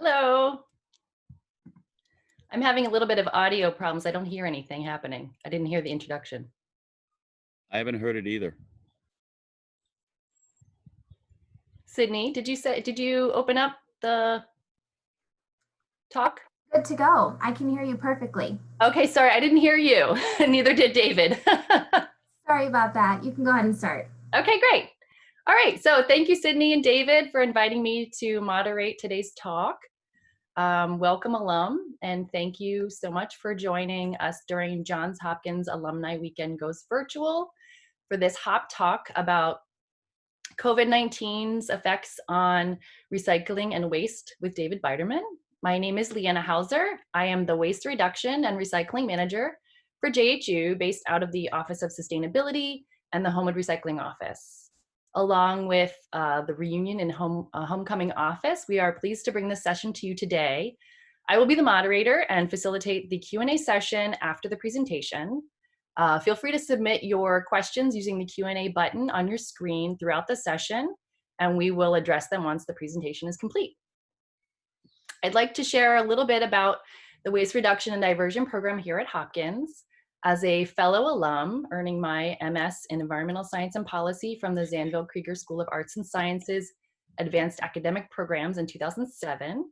Hello. I'm having a little bit of audio problems. I don't hear anything happening. I didn't hear the introduction. I haven't heard it either. Sydney, did you open up the talk? Good to go. I can hear you perfectly. Okay, sorry, I didn't hear you. Neither did David. Sorry about that. You can go ahead and start. Okay, great. All right, so thank you, Sydney and David, for inviting me to moderate today's talk. Welcome, alum, and thank you so much for joining us during Johns Hopkins Alumni Weekend Goes Virtual for this Hop Talk about COVID-19's effects on recycling and waste with David Biderman. My name is Leanna Hauser. I am the Waste Reduction and Recycling Manager for JHU, based out of the Office of Sustainability and the Homewood Recycling Office. Along with the reunion and homecoming office, we are pleased to bring this session to you today. I will be the moderator and facilitate the Q&A session after the presentation. Feel free to submit your questions using the Q&A button on your screen throughout the session, and we will address them once the presentation is complete. I'd like to share a little bit about the Waste Reduction and Diversion program here at Hopkins. As a fellow alum, earning my MS in Environmental Science and Policy from the Zanville Krieger School of Arts and Sciences Advanced Academic Programs in 2007,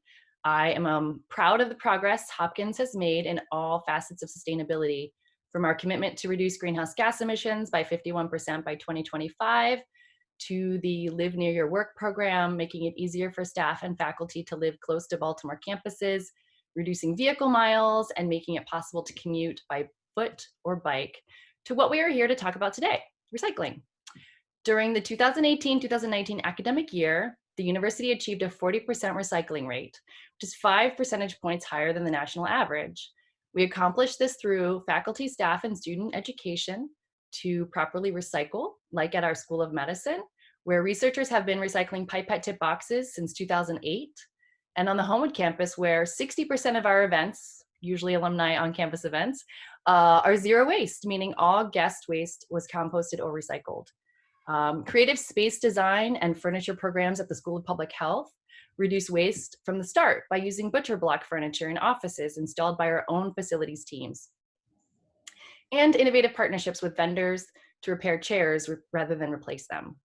I am proud of the progress Hopkins has made in all facets of sustainability, from our commitment to reduce greenhouse gas emissions by 51% by 2025, to the Live Near Your Work program, making it easier for staff and faculty to live close to Baltimore campuses, reducing vehicle miles, and making it possible to commute by foot or bike, to what we are here to talk about today, recycling. During the 2018-2019 academic year, the university achieved a 40% recycling rate, which is 5 percentage points higher than the national average. We accomplished this through faculty, staff, and student education to properly recycle, like at our School of Medicine, where researchers have been recycling pipette tip boxes since 2008, and on the Homewood campus, where 60% of our events, usually alumni on-campus events, are zero waste, meaning all guest waste was composted or recycled. Creative space design and furniture programs at the School of Public Health reduce waste from the start by using butcher block furniture in offices installed by our own facilities teams. And innovative partnerships with vendors to repair chairs rather than replace them.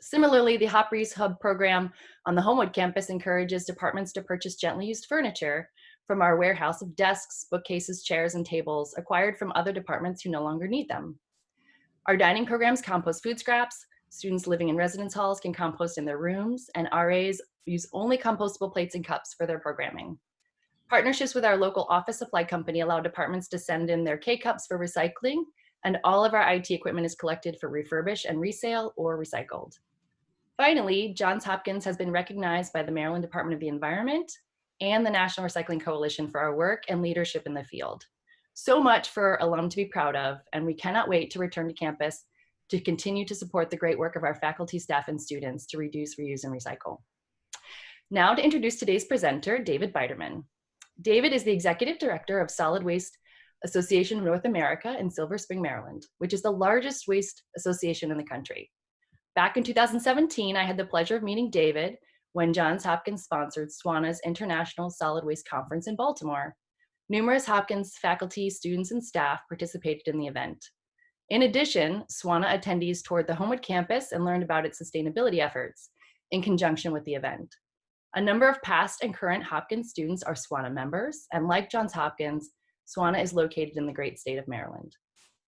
Similarly, the HopReuse Hub program on the Homewood campus encourages departments to purchase gently used furniture from our warehouse of desks, bookcases, chairs, and tables acquired from other departments who no longer need them. Our dining programs compost food scraps. Students living in residence halls can compost in their rooms, and RAs use only compostable plates and cups for their programming. Partnerships with our local office supply company allow departments to send in their K-cups for recycling, and all of our IT equipment is collected for refurbish and resale or recycled. Finally, Johns Hopkins has been recognized by the Maryland Department of the Environment and the National Recycling Coalition for our work and leadership in the field. So much for alum to be proud of, and we cannot wait to return to campus to continue to support the great work of our faculty, staff, and students to reduce, reuse, and recycle. Now to introduce today's presenter, David Biderman. David is the Executive Director of Solid Waste Association of North America in Silver Spring, Maryland, which is the largest waste association in the country. Back in 2017, I had the pleasure of meeting David when Johns Hopkins sponsored SWANA's International Solid Waste Conference in Baltimore. Numerous Hopkins faculty, students, and staff participated in the event. In addition, SWANA attendees toured the Homewood campus and learned about its sustainability efforts in conjunction with the event. A number of past and current Hopkins students are SWANA members, and like Johns Hopkins, SWANA is located in the great state of Maryland.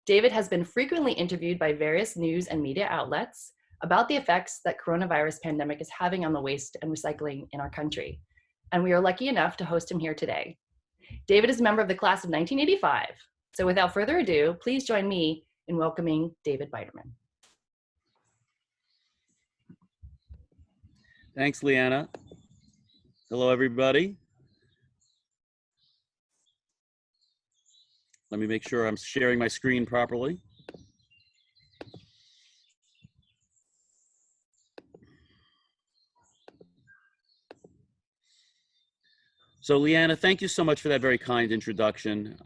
David has been frequently interviewed by various news and media outlets about the effects that coronavirus pandemic is having on the waste and recycling in our country, and we are lucky enough to host him here today. David is a member of the class of 1985, so without further ado, please join me in welcoming David Biderman. Thanks, Leanna. Hello, everybody. Let me make sure I'm sharing my screen properly. So Leanna, thank you so much for that very kind introduction.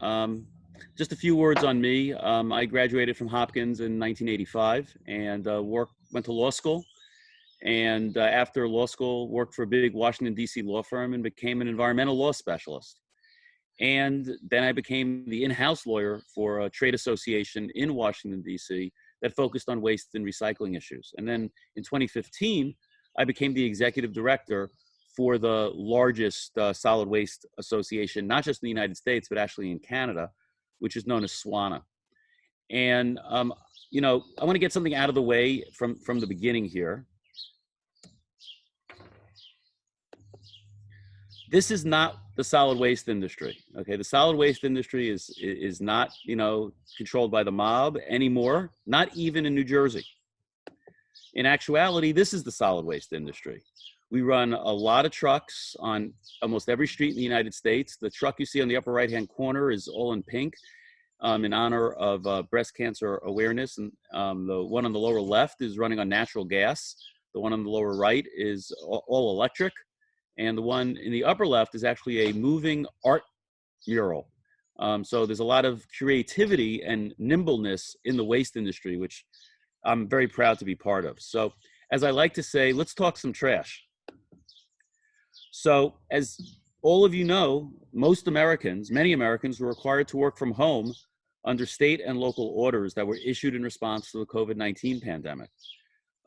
Just a few words on me. I graduated from Hopkins in 1985 and went to law school. And after law school, worked for a big Washington, D.C. law firm and became an environmental law specialist. And then I became the in-house lawyer for a trade association in Washington, D.C. that focused on waste and recycling issues. And then in 2015, I became the executive director for the largest solid waste association, not just in the United States, but actually in Canada, which is known as SWANA. And, you know, I want to get something out of the way from the beginning here. This is not the solid waste industry, okay? The solid waste industry is not, you know, controlled by the mob anymore, not even in New Jersey. In actuality, this is the solid waste industry. We run a lot of trucks on almost every street in the United States. The truck you see on the upper right-hand corner is all in pink in honor of breast cancer awareness. And the one on the lower left is running on natural gas. The one on the lower right is all electric. And the one in the upper left is actually a moving art mural. So there's a lot of creativity and nimbleness in the waste industry, which I'm very proud to be part of. So as I like to say, let's talk some trash. So as all of you know, many Americans were required to work from home under state and local orders that were issued in response to the COVID-19 pandemic.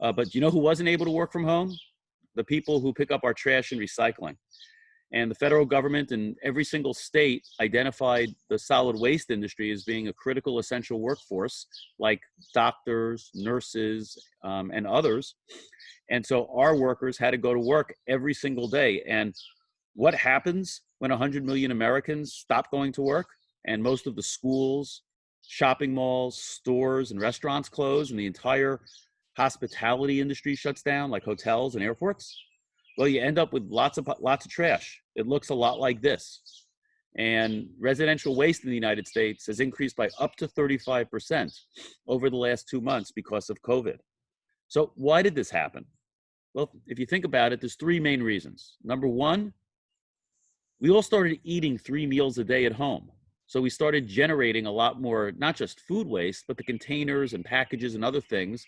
But you know who wasn't able to work from home? The people who pick up our trash and recycling. And the federal government in every single state identified the solid waste industry as being a critical essential workforce, like doctors, nurses, and others. And so our workers had to go to work every single day. And what happens when 100 million Americans stop going to work and most of the schools, shopping malls, stores, and restaurants close and the entire hospitality industry shuts down, like hotels and airports? Well, you end up with lots of trash. It looks a lot like this. And residential waste in the United States has increased by up to 35% over the last 2 months because of COVID. So why did this happen? Well, if you think about it, there's three main reasons. Number one, we all started eating 3 meals a day at home. So we started generating a lot more, not just food waste, but the containers and packages and other things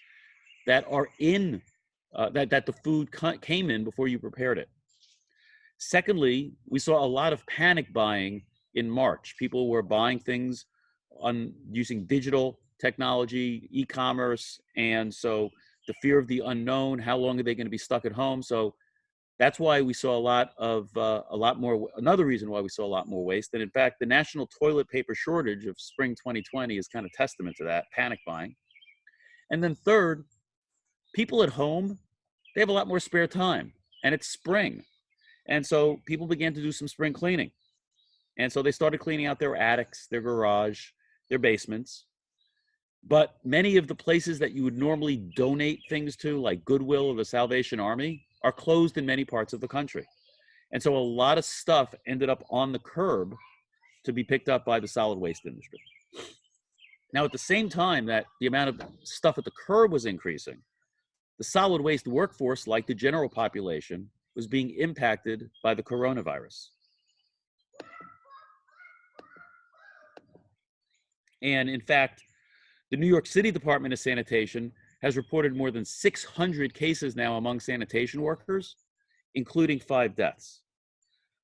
that are in, that the food came in before you prepared it. Secondly, we saw a lot of panic buying in March. People were buying things using digital technology, e-commerce, and so the fear of the unknown, how long are they going to be stuck at home? So that's why we saw another reason why we saw a lot more waste. And in fact, the national toilet paper shortage of spring 2020 is kind of testament to that, panic buying. And then third, people at home, they have a lot more spare time, and it's spring. And so people began to do some spring cleaning. And so they started cleaning out their attics, their garage, their basements. But many of the places that you would normally donate things to, like Goodwill or the Salvation Army, are closed in many parts of the country. And so a lot of stuff ended up on the curb to be picked up by the solid waste industry. Now, at the same time that the amount of stuff at the curb was increasing, the solid waste workforce, like the general population, was being impacted by the coronavirus. And in fact, the New York City Department of Sanitation has reported more than 600 cases now among sanitation workers, including 5 deaths.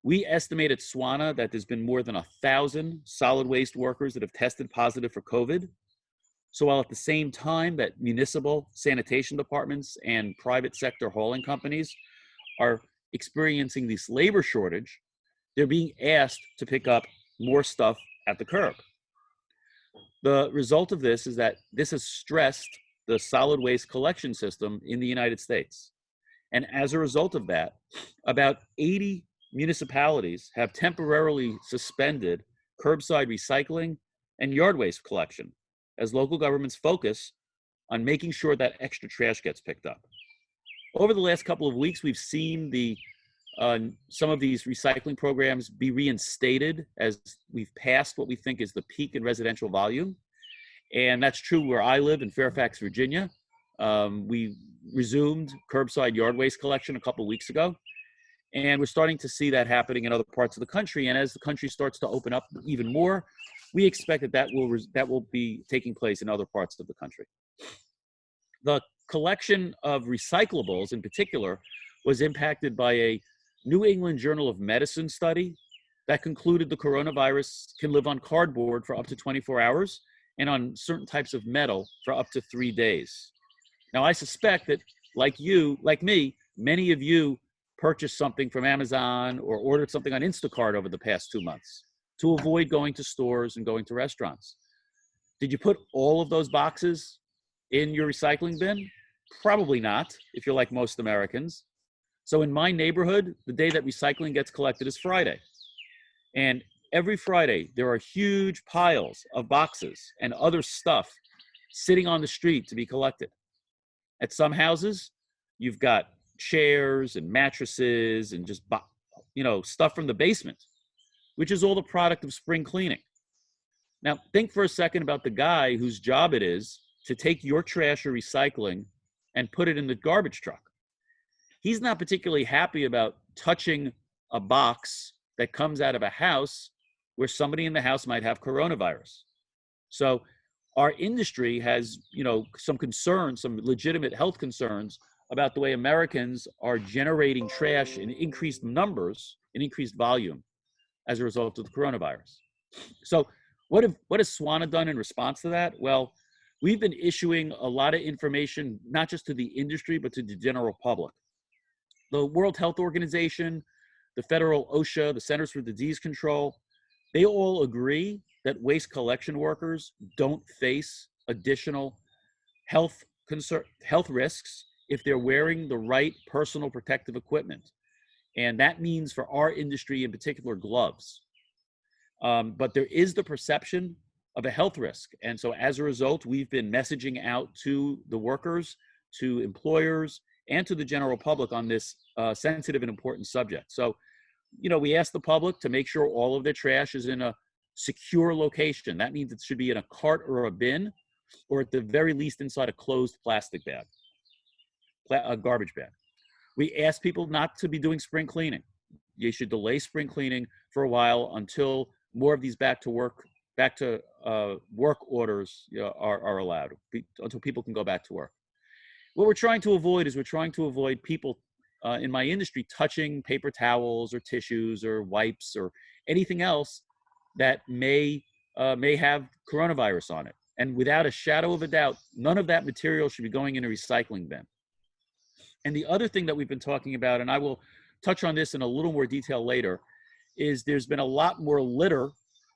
We estimate at SWANA that there's been more than 1,000 solid waste workers that have tested positive for COVID. So while at the same time that municipal sanitation departments and private sector hauling companies are experiencing this labor shortage, they're being asked to pick up more stuff at the curb. The result of this is that this has stressed the solid waste collection system in the United States. And as a result of that, about 80 municipalities have temporarily suspended curbside recycling and yard waste collection as local governments focus on making sure that extra trash gets picked up. Over the last couple of weeks, we've seen some of these recycling programs be reinstated as we've passed what we think is the peak in residential volume. And that's true where I live in Fairfax, Virginia. We resumed curbside yard waste collection a couple of weeks ago. And we're starting to see that happening in other parts of the country. And as the country starts to open up even more, we expect that will be taking place in other parts of the country. The collection of recyclables in particular was impacted by a New England Journal of Medicine study that concluded the coronavirus can live on cardboard for up to 24 hours and on certain types of metal for up to 3 days. Now, I suspect that like you, like me, many of you purchased something from Amazon or ordered something on Instacart over the past 2 months to avoid going to stores and going to restaurants. Did you put all of those boxes in your recycling bin? Probably not, if you're like most Americans. So in my neighborhood, the day that recycling gets collected is Friday. And every Friday, there are huge piles of boxes and other stuff sitting on the street to be collected. At some houses, you've got chairs and mattresses and just, stuff from the basement, which is all the product of spring cleaning. Now, think for a second about the guy whose job it is to take your trash or recycling and put it in the garbage truck. He's not particularly happy about touching a box that comes out of a house where somebody in the house might have coronavirus. So our industry has, some concerns, some legitimate health concerns about the way Americans are generating trash in increased numbers, in increased volume as a result of the coronavirus. So what has SWANA done in response to that? Well, we've been issuing a lot of information, not just to the industry, but to the general public. The World Health Organization, the federal OSHA, the Centers for Disease Control, they all agree that waste collection workers don't face additional health risks if they're wearing the right personal protective equipment. And that means for our industry in particular, gloves. But there is the perception of a health risk. And so as a result, we've been messaging out to the workers, to employers, and to the general public on this sensitive and important subject. So, we ask the public to make sure all of their trash is in a secure location. That means it should be in a cart or a bin, or at the very least inside a closed plastic bag, a garbage bag. We ask people not to be doing spring cleaning. You should delay spring cleaning for a while until more of these back to work orders are allowed, until people can go back to work. What we're trying to avoid is people in my industry touching paper towels or tissues or wipes or anything else that may have coronavirus on it. And without a shadow of a doubt, none of that material should be going in a recycling bin. And the other thing that we've been talking about, and I will touch on this in a little more detail later, is there's been a lot more litter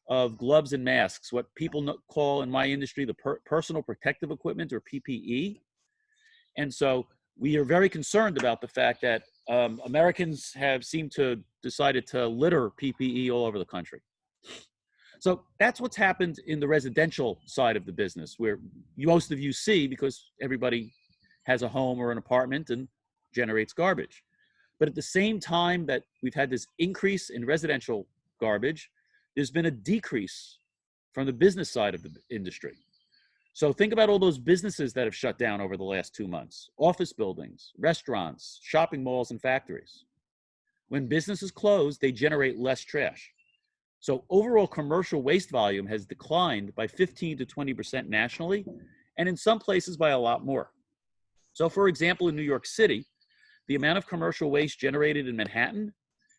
of gloves and masks, what people call in my industry the personal protective equipment, or PPE. And so we are very concerned about the fact that Americans have seemed to decided to litter PPE all over the country. So that's what's happened in the residential side of the business, where most of you see, because everybody has a home or an apartment and generates garbage. But at the same time that we've had this increase in residential garbage, there's been a decrease from the business side of the industry. So think about all those businesses that have shut down over the last 2 months: office buildings, restaurants, shopping malls, and factories. When businesses close, they generate less trash. So overall commercial waste volume has declined by 15 to 20% nationally, and in some places by a lot more. So for example, in New York City, the amount of commercial waste generated in Manhattan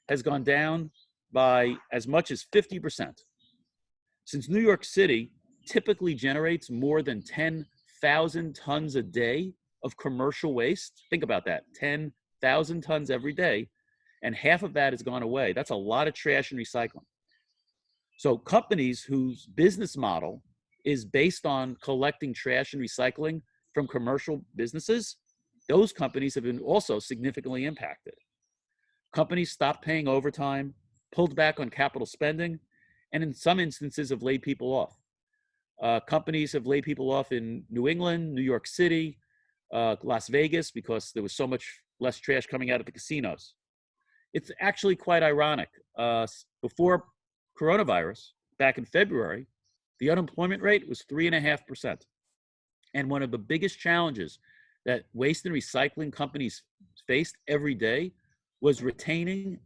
has gone down by as much as 50%. Since New York City typically generates more than 10,000 tons a day of commercial waste, think about that, 10,000 tons every day, and half of that has gone away. That's a lot of trash and recycling. So companies whose business model is based on collecting trash and recycling from commercial businesses, those companies have been also significantly impacted. Companies stopped paying overtime, pulled back on capital spending, and in some instances have laid people off. Companies have laid people off in New England, New York City, Las Vegas, because there was so much less trash coming out of the casinos. It's actually quite ironic. Before coronavirus, back in February, the unemployment rate was 3.5%. And one of the biggest challenges that waste and recycling companies faced every day was recruiting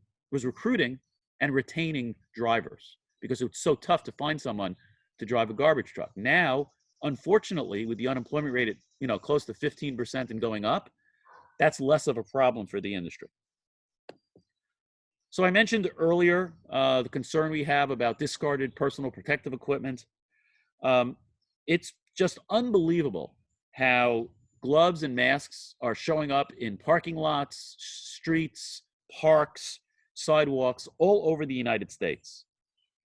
and retaining drivers, because it's so tough to find someone to drive a garbage truck. Now, unfortunately, with the unemployment rate at close to 15% and going up, that's less of a problem for the industry. So I mentioned earlier the concern we have about discarded personal protective equipment. It's just unbelievable how gloves and masks are showing up in parking lots, streets, parks, sidewalks, all over the United States.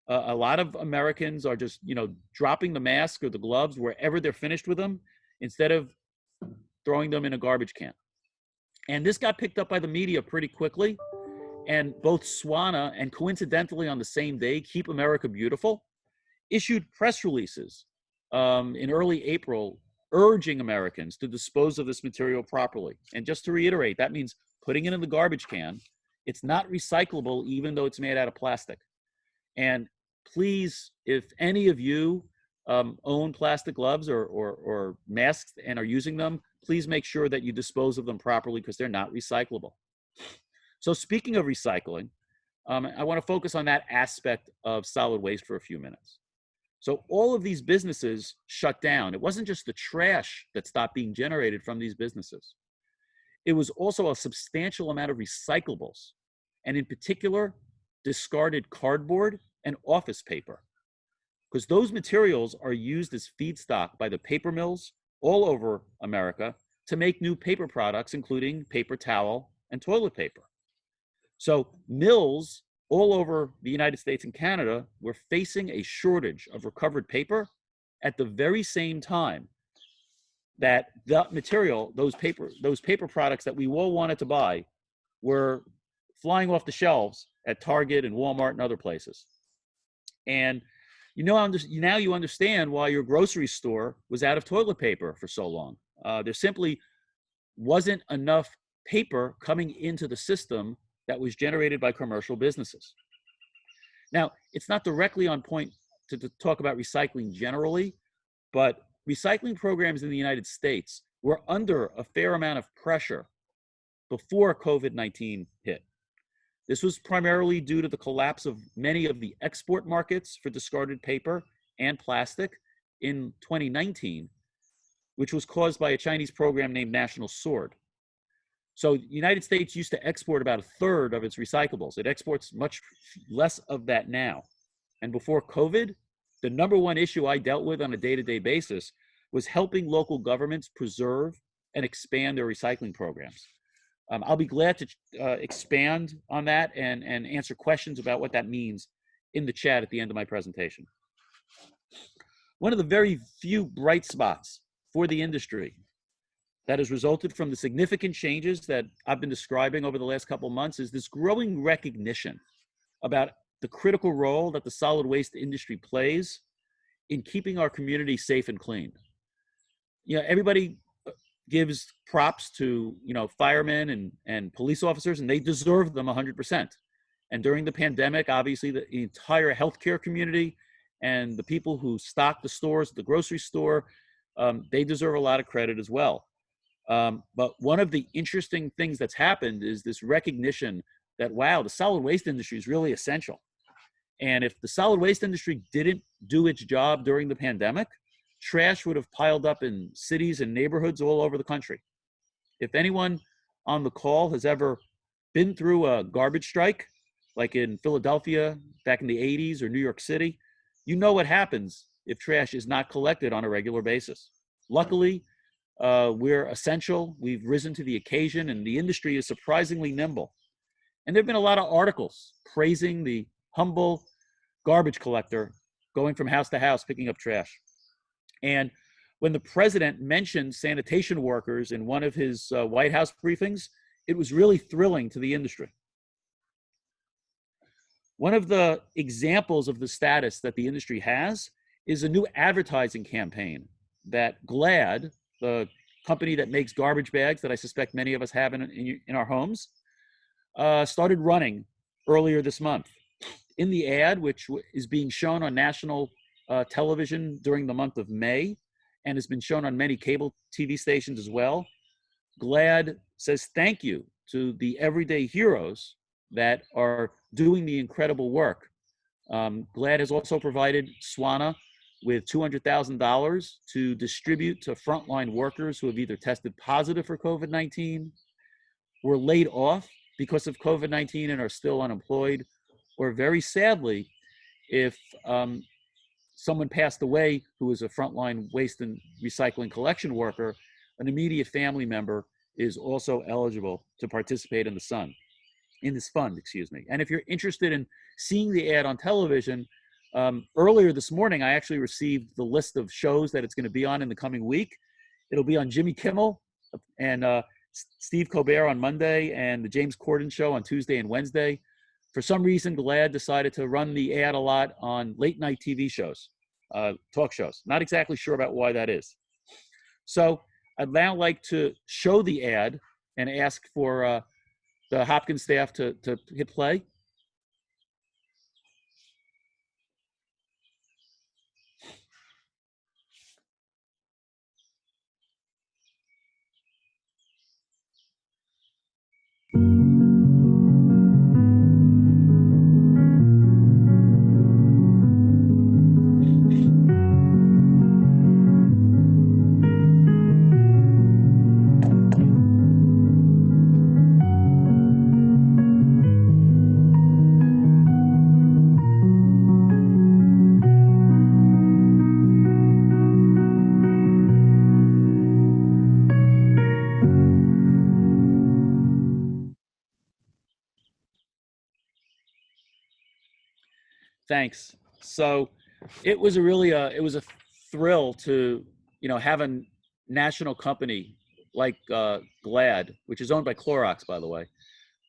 A lot of Americans are just, dropping the mask or the gloves wherever they're finished with them instead of throwing them in a garbage can. And this got picked up by the media pretty quickly. And both SWANA and coincidentally on the same day, Keep America Beautiful, issued press releases in early April urging Americans to dispose of this material properly. And just to reiterate, that means putting it in the garbage can. It's not recyclable, even though it's made out of plastic. And please, if any of you own plastic gloves or masks and are using them, please make sure that you dispose of them properly because they're not recyclable. So speaking of recycling, I want to focus on that aspect of solid waste for a few minutes. So all of these businesses shut down. It wasn't just the trash that stopped being generated from these businesses. It was also a substantial amount of recyclables, and in particular, discarded cardboard and office paper, because those materials are used as feedstock by the paper mills all over America to make new paper products, including paper towel and toilet paper. So mills all over the United States and Canada were facing a shortage of recovered paper at the very same time that the material, those paper products that we all wanted to buy, were flying off the shelves at Target and Walmart and other places. And now you understand why your grocery store was out of toilet paper for so long. There simply wasn't enough paper coming into the system that was generated by commercial businesses. Now, it's not directly on point to talk about recycling generally, but recycling programs in the United States were under a fair amount of pressure before COVID-19 hit. This was primarily due to the collapse of many of the export markets for discarded paper and plastic in 2019, which was caused by a Chinese program named National Sword. So the United States used to export about a third of its recyclables. It exports much less of that now. And before COVID, the number one issue I dealt with on a day-to-day basis was helping local governments preserve and expand their recycling programs. I'll be glad to expand on that and answer questions about what that means in the chat at the end of my presentation. One of the very few bright spots for the industry that has resulted from the significant changes that I've been describing over the last couple of months is this growing recognition about the critical role that the solid waste industry plays in keeping our community safe and clean. Everybody gives props to, firemen and police officers, and they deserve them 100%. And during the pandemic, obviously the entire healthcare community and the people who stock the stores, the grocery store, they deserve a lot of credit as well. But one of the interesting things that's happened is this recognition that, wow, the solid waste industry is really essential. And if the solid waste industry didn't do its job during the pandemic, trash would have piled up in cities and neighborhoods all over the country. If anyone on the call has ever been through a garbage strike, like in Philadelphia back in the 80s or New York City, you know what happens if trash is not collected on a regular basis. Luckily, we're essential. We've risen to the occasion, and the industry is surprisingly nimble. And there have been a lot of articles praising the humble garbage collector going from house to house picking up trash. And when the president mentioned sanitation workers in one of his White House briefings, it was really thrilling to the industry. One of the examples of the status that the industry has is a new advertising campaign that GLAD, the company that makes garbage bags that I suspect many of us have in our homes, started running earlier this month. In the ad, which is being shown on national television during the month of May and has been shown on many cable TV stations as well, GLAD says thank you to the everyday heroes that are doing the incredible work. GLAD has also provided SWANA with $200,000 to distribute to frontline workers who have either tested positive for COVID-19, were laid off because of COVID-19 and are still unemployed, or very sadly, if someone passed away who was a frontline waste and recycling collection worker, an immediate family member is also eligible to participate in this fund, excuse me. And if you're interested in seeing the ad on television, earlier this morning, I actually received the list of shows that it's going to be on in the coming week. It'll be on Jimmy Kimmel and Steve Colbert on Monday, and the James Corden Show on Tuesday and Wednesday. For some reason, GLAAD decided to run the ad a lot on late night TV shows, talk shows. Not exactly sure about why that is. So I'd now like to show the ad and ask for the Hopkins staff to hit play. Thanks. So it was it was a thrill to, have a national company like GLAAD, which is owned by Clorox, by the way,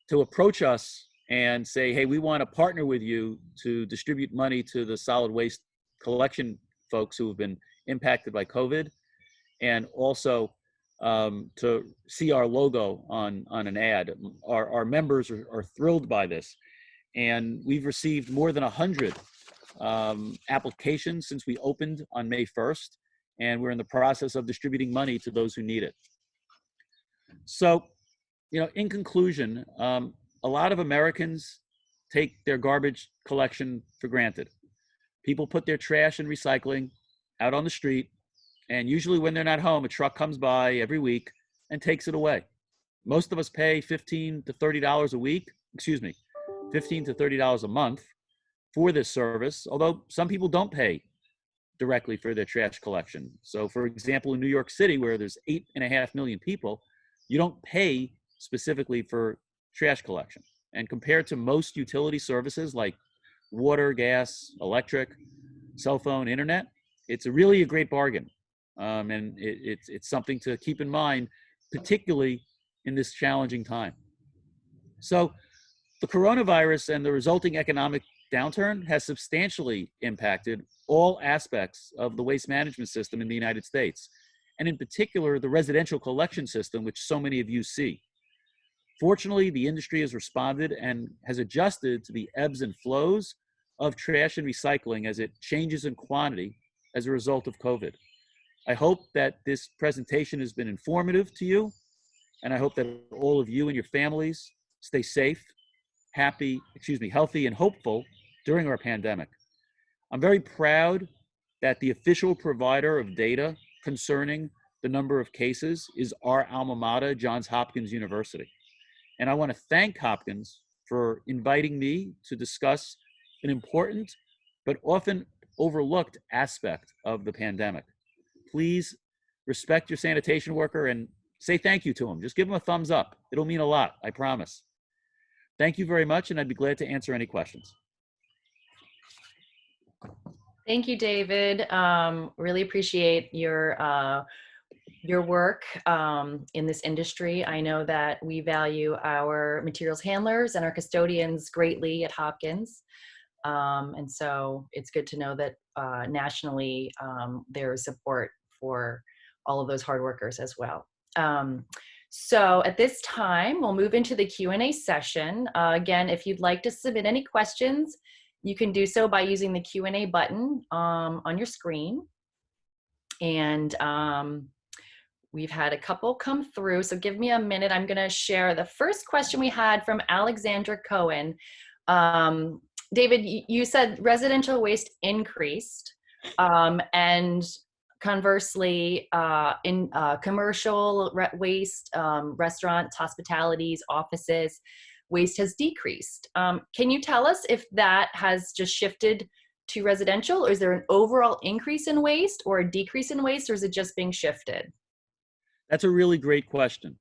to approach us and say, hey, we want to partner with you to distribute money to the solid waste collection folks who have been impacted by COVID, and also to see our logo on an ad. Our members are thrilled by this. And we've received more than 100 applications since we opened on May 1st, and we're in the process of distributing money to those who need it. So, in conclusion, a lot of Americans take their garbage collection for granted. People put their trash and recycling out on the street, and usually when they're not home, a truck comes by every week and takes it away. Most of us pay $15 to $30 a week, $15 to $30 a month for this service, although some people don't pay directly for their trash collection. So for example, in New York City, where there's 8.5 million people, you don't pay specifically for trash collection. And compared to most utility services like water, gas, electric, cell phone, internet, it's really a great bargain. And it's something to keep in mind, particularly in this challenging time. So the coronavirus and the resulting economic downturn has substantially impacted all aspects of the waste management system in the United States, and in particular, the residential collection system, which so many of you see. Fortunately, the industry has responded and has adjusted to the ebbs and flows of trash and recycling as it changes in quantity as a result of COVID. I hope that this presentation has been informative to you, and I hope that all of you and your families stay safe, healthy, and hopeful during our pandemic. I'm very proud that the official provider of data concerning the number of cases is our alma mater, Johns Hopkins University. And I want to thank Hopkins for inviting me to discuss an important but often overlooked aspect of the pandemic. Please respect your sanitation worker and say thank you to him. Just give him a thumbs up. It'll mean a lot, I promise. Thank you very much, and I'd be glad to answer any questions. Thank you, David. Really appreciate your work in this industry. I know that we value our materials handlers and our custodians greatly at Hopkins. And so it's good to know that nationally there is support for all of those hard workers as well. So at this time, we'll move into the Q&A session. Again, if you'd like to submit any questions, you can do so by using the Q&A button on your screen. And we've had a couple come through, so give me a minute. I'm gonna share the first question we had from Alexandra Cohen. David, you said residential waste increased. And conversely, in commercial waste, restaurants, hospitalities, offices, waste has decreased. Can you tell us if that has just shifted to residential, or is there an overall increase in waste or a decrease in waste, or is it just being shifted? That's a really great question.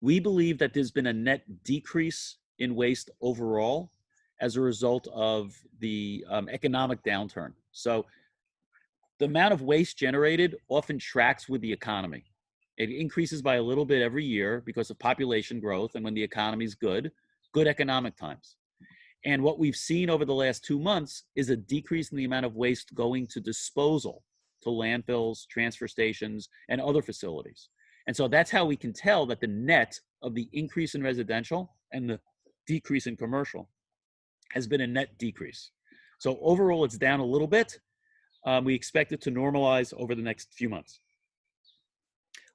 We believe that there's been a net decrease in waste overall as a result of the economic downturn. So the amount of waste generated often tracks with the economy. It increases by a little bit every year because of population growth, and when the economy is good, good economic times. And what we've seen over the last 2 months is a decrease in the amount of waste going to disposal, to landfills, transfer stations, and other facilities. And so that's how we can tell that the net of the increase in residential and the decrease in commercial has been a net decrease. So overall, it's down a little bit. We expect it to normalize over the next few months.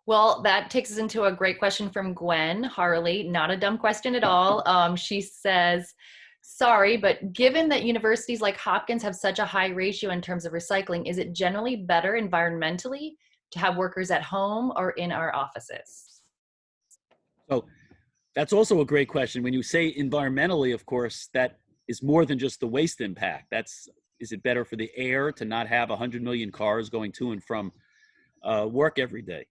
Well, that takes us into a great question from Gwen Harley. Not a dumb question at all. She says, sorry, but given that universities like Hopkins have such a high ratio in terms of recycling, is it generally better environmentally to have workers at home or in our offices? So that's also a great question. When you say environmentally, of course, that is more than just the waste impact. Is it better for the air to not have 100 million cars going to and from work every day?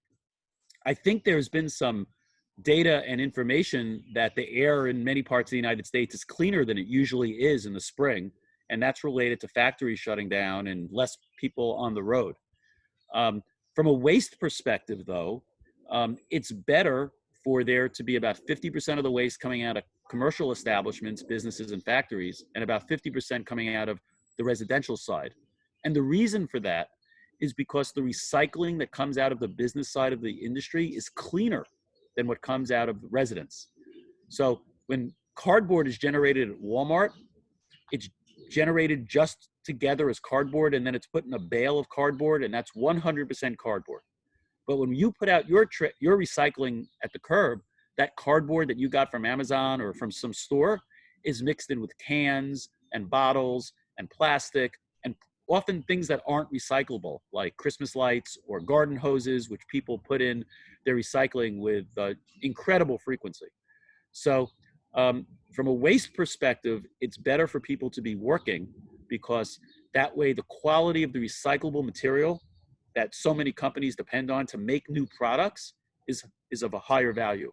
I think there's been some data and information that the air in many parts of the United States is cleaner than it usually is in the spring, and that's related to factories shutting down and less people on the road. From a waste perspective, though, it's better for there to be about 50% of the waste coming out of commercial establishments, businesses, and factories, and about 50% coming out of the residential side. And the reason for that is because the recycling that comes out of the business side of the industry is cleaner than what comes out of residents. So when cardboard is generated at Walmart, it's generated just together as cardboard, and then it's put in a bale of cardboard, and that's 100% cardboard. But when you put out your recycling at the curb, that cardboard that you got from Amazon or from some store is mixed in with cans and bottles and plastic, and often things that aren't recyclable, like Christmas lights or garden hoses, which people put in their recycling with incredible frequency. So from a waste perspective, it's better for people to be working, because that way the quality of the recyclable material that so many companies depend on to make new products is of a higher value.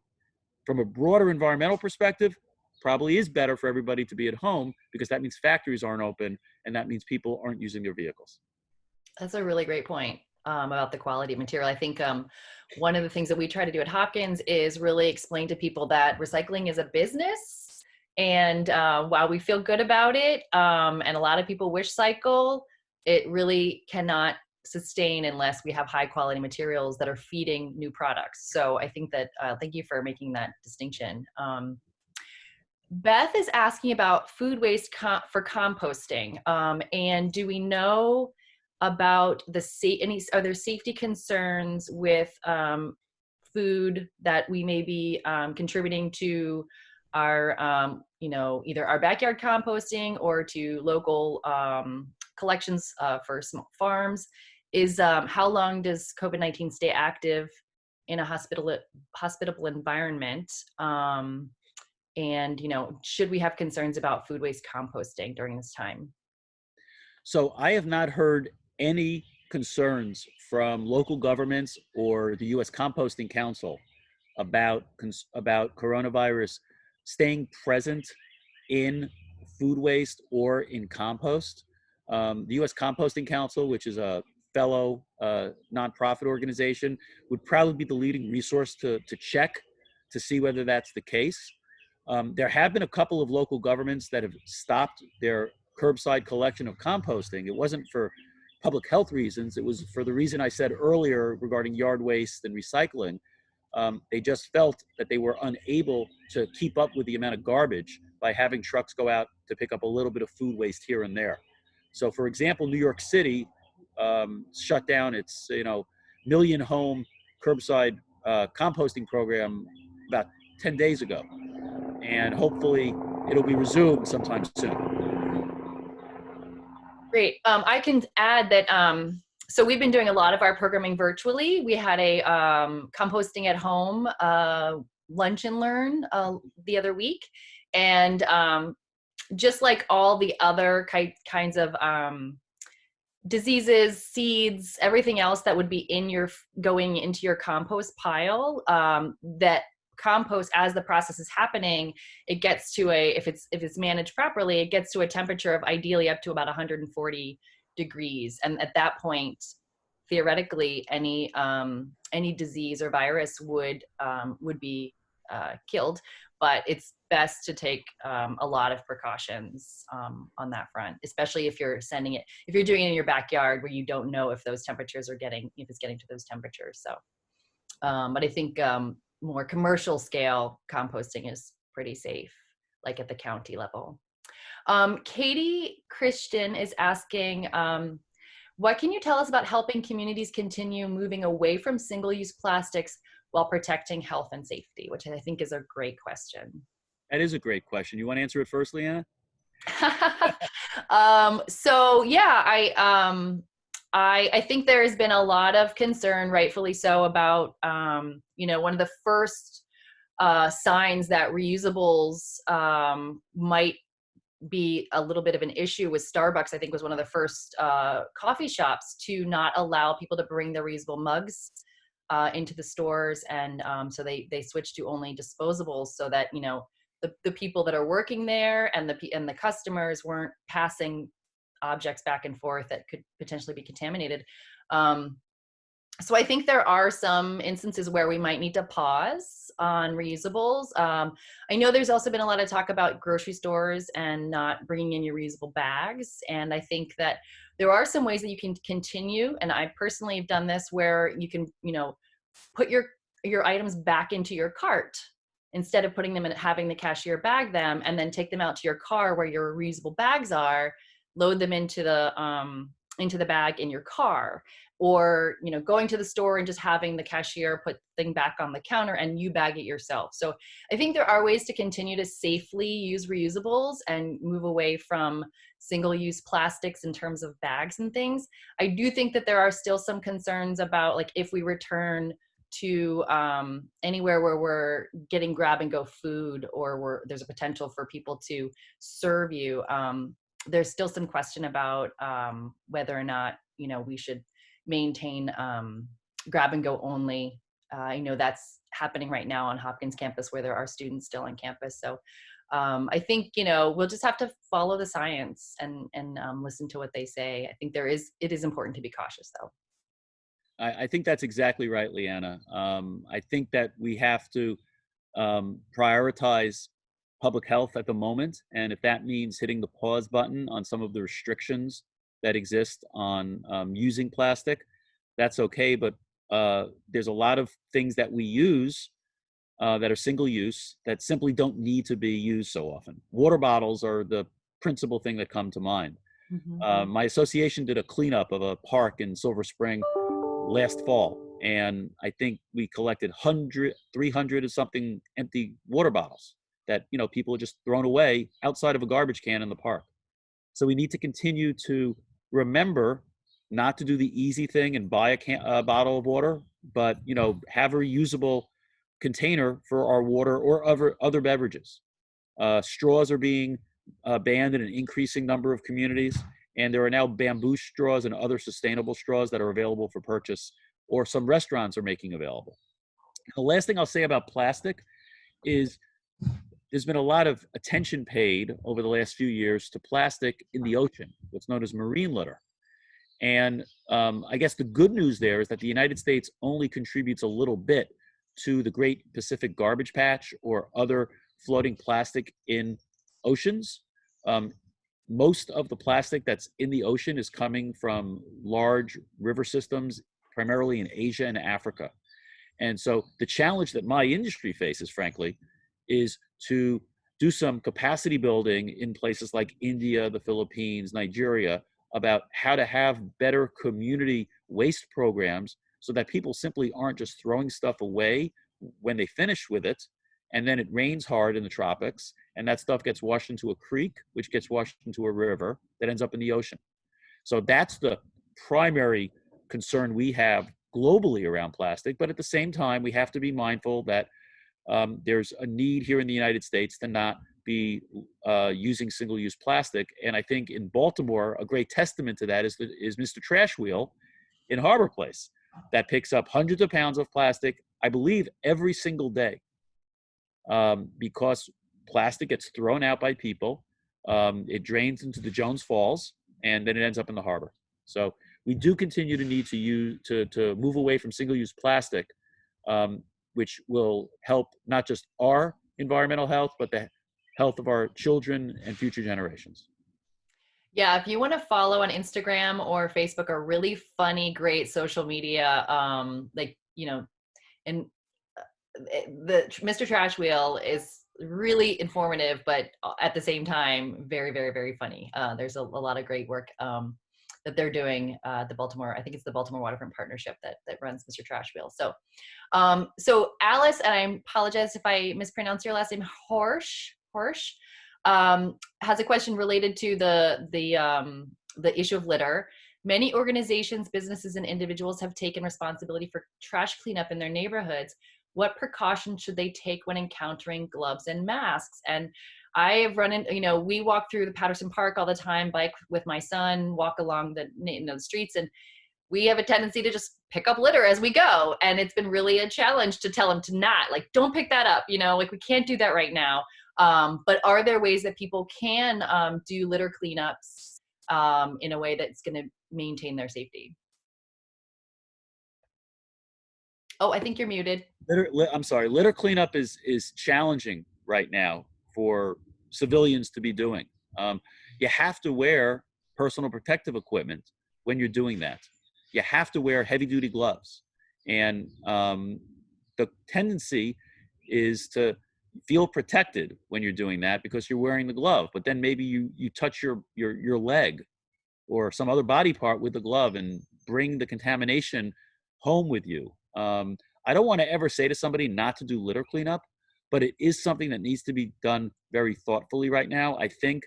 From a broader environmental perspective, probably is better for everybody to be at home, because that means factories aren't open, and that means people aren't using their vehicles. That's a really great point about the quality of material. I think one of the things that we try to do at Hopkins is really explain to people that recycling is a business. And while we feel good about it, and a lot of people wish cycle, it really cannot sustain unless we have high quality materials that are feeding new products. So I think that, thank you for making that distinction. Beth is asking about food waste for composting. And do we know about are there safety concerns with food that we may be contributing to our, either our backyard composting or to local collections for small farms? How long does COVID-19 stay active in a hospitable environment? And, should we have concerns about food waste composting during this time? So I have not heard any concerns from local governments or the U.S. Composting Council about coronavirus staying present in food waste or in compost. The U.S. Composting Council, which is a fellow nonprofit organization, would probably be the leading resource to check to see whether that's the case. There have been a couple of local governments that have stopped their curbside collection of composting. It wasn't for public health reasons. It was for the reason I said earlier regarding yard waste and recycling. They just felt that they were unable to keep up with the amount of garbage by having trucks go out to pick up a little bit of food waste here and there. So for example, New York City shut down its million home curbside composting program about 10 days ago. And hopefully it'll be resumed sometime soon. Great. I can add that, so we've been doing a lot of our programming virtually. We had a composting at home lunch and learn the other week. And just like all the other kinds of diseases, seeds, everything else that would be in your going into your compost pile, that compost, as the process is happening, it gets to a, if it's managed properly, it gets to a temperature of ideally up to about 140 degrees, and at that point, theoretically, any disease or virus would be killed. But it's best to take a lot of precautions on that front, especially if you're doing it in your backyard where you don't know if those temperatures are if it's getting to those temperatures. So, but I think more commercial scale composting is pretty safe, like at the county level. Katie Christian is asking, what can you tell us about helping communities continue moving away from single-use plastics while protecting health and safety, which I think is a great question. That is a great question. You want to answer it first, Leanna? So yeah, I think there has been a lot of concern, rightfully so, about one of the first signs that reusables might be a little bit of an issue with Starbucks. I think was one of the first coffee shops to not allow people to bring their reusable mugs into the stores, and so they switched to only disposables, so that the people that are working there and the customers weren't passing objects back and forth that could potentially be contaminated. So I think there are some instances where we might need to pause on reusables. I know there's also been a lot of talk about grocery stores and not bringing in your reusable bags. And I think that there are some ways that you can continue. And I personally have done this where you can, put your items back into your cart instead of putting them in, having the cashier bag them, and then take them out to your car where your reusable bags are, load them into the bag in your car. Or going to the store and just having the cashier put the thing back on the counter and you bag it yourself. So I think there are ways to continue to safely use reusables and move away from single-use plastics in terms of bags and things. I do think that there are still some concerns about, like, if we return to anywhere where we're getting grab-and-go food, or there's a potential for people to serve you, there's still some question about whether or not we should maintain grab and go only. I know that's happening right now on Hopkins campus where there are students still on campus. So I think, we'll just have to follow the science and listen to what they say. I think it is important to be cautious though. I think that's exactly right, Leanna. I think that we have to prioritize public health at the moment. And if that means hitting the pause button on some of the restrictions that exist on using plastic, that's okay. But there's a lot of things that we use that are single use that simply don't need to be used so often. Water bottles are the principal thing that come to mind. Mm-hmm. My association did a cleanup of a park in Silver Spring last fall, and I think we collected 300 or something empty water bottles that people are just thrown away outside of a garbage can in the park. So we need to continue to remember not to do the easy thing and buy a bottle of water, but have a reusable container for our water or other beverages. Straws are being banned in an increasing number of communities, and there are now bamboo straws and other sustainable straws that are available for purchase, or some restaurants are making available. The last thing I'll say about plastic is there's been a lot of attention paid over the last few years to plastic in the ocean, what's known as marine litter. And I guess the good news there is that the United States only contributes a little bit to the Great Pacific Garbage Patch or other floating plastic in oceans. Most of the plastic that's in the ocean is coming from large river systems, primarily in Asia and Africa. And so the challenge that my industry faces, frankly, is to do some capacity building in places like India, the Philippines, Nigeria, about how to have better community waste programs so that people simply aren't just throwing stuff away when they finish with it, and then it rains hard in the tropics, and that stuff gets washed into a creek, which gets washed into a river that ends up in the ocean. So that's the primary concern we have globally around plastic. But at the same time, we have to be mindful that there's a need here in the United States to not be using single-use plastic. And I think in Baltimore, a great testament to that is Mr. Trash Wheel in Harbor Place that picks up hundreds of pounds of plastic, I believe, every single day, because plastic gets thrown out by people. It drains into the Jones Falls, and then it ends up in the harbor. So we do continue to need to move away from single-use plastic, which will help not just our environmental health, but the health of our children and future generations. Yeah, if you want to follow on Instagram or Facebook a really funny, great social media, like, you know, and the Mr. Trash Wheel is really informative, but at the same time, very, very, very funny. There's a lot of great work that they're doing. The Baltimore, I think it's the Baltimore Waterfront Partnership that runs Mr. Trash Wheel. So, so Alice, and I apologize if I mispronounce your last name, Horsch, has a question related to the issue of litter. Many organizations, businesses, and individuals have taken responsibility for trash cleanup in their neighborhoods. What precautions should they take when encountering gloves and masks? And I have run in, you know, we walk through the Patterson Park all the time, bike with my son, walk along the streets, and we have a tendency to just pick up litter as we go. And it's been really a challenge to tell them to not, like, don't pick that up, you know, like we can't do that right now. But are there ways that people can do litter cleanups in a way that's going to maintain their safety? Oh, I think you're muted. I'm sorry. Litter cleanup is challenging right now for civilians to be doing. You have to wear personal protective equipment when you're doing that. You have to wear heavy-duty gloves, and the tendency is to feel protected when you're doing that because you're wearing the glove. But then maybe you touch your leg or some other body part with the glove and bring the contamination home with you. I don't want to ever say to somebody not to do litter cleanup, but it is something that needs to be done very thoughtfully right now. I think